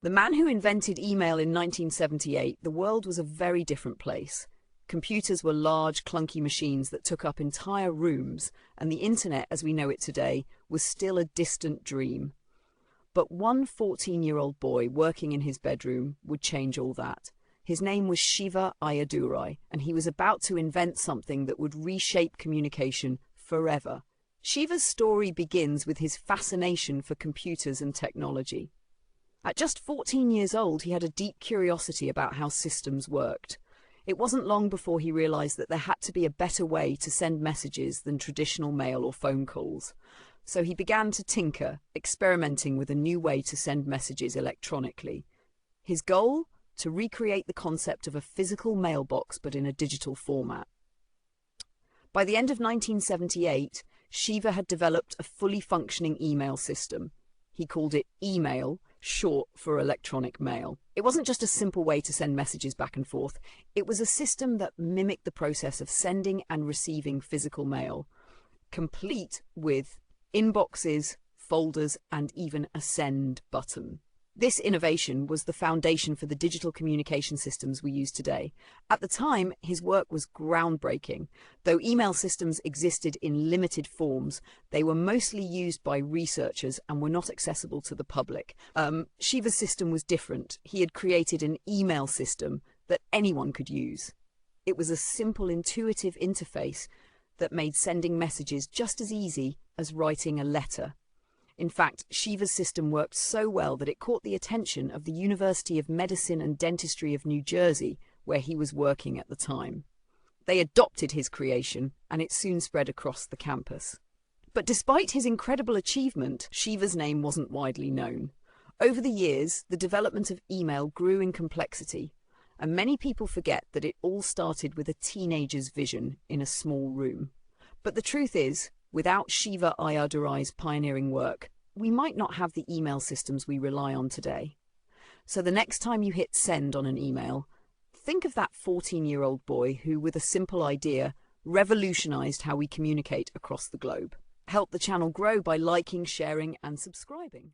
The man who invented email in 1978, the world was a very different place. Computers were large, clunky machines that took up entire rooms, and the internet as we know it today was still a distant dream. But one 14-year-old boy working in his bedroom would change all that. His name was Shiva Ayadurai, and he was about to invent something that would reshape communication forever. Shiva's story begins with his fascination for computers and technology. At just 14 years old, he had a deep curiosity about how systems worked. It wasn't long before he realized that there had to be a better way to send messages than traditional mail or phone calls. So he began to tinker, experimenting with a new way to send messages electronically. His goal? To recreate the concept of a physical mailbox but in a digital format. By the end of 1978, Shiva had developed a fully functioning email system. He called it email, short for electronic mail. It wasn't just a simple way to send messages back and forth. It was a system that mimicked the process of sending and receiving physical mail, complete with inboxes, folders, and even a send button. This innovation was the foundation for the digital communication systems we use today. At the time, his work was groundbreaking. Though email systems existed in limited forms, they were mostly used by researchers and were not accessible to the public. Shiva's system was different. He had created an email system that anyone could use. It was a simple, intuitive interface that made sending messages just as easy as writing a letter. In fact, Shiva's system worked so well that it caught the attention of the University of Medicine and Dentistry of New Jersey, where he was working at the time. They adopted his creation, and it soon spread across the campus. But despite his incredible achievement, Shiva's name wasn't widely known. Over the years, the development of email grew in complexity, and many people forget that it all started with a teenager's vision in a small room. But the truth is, without Shiva Ayadurai's pioneering work, we might not have the email systems we rely on today. So the next time you hit send on an email, think of that 14-year-old boy who, with a simple idea, revolutionized how we communicate across the globe. Help the channel grow by liking, sharing, and subscribing.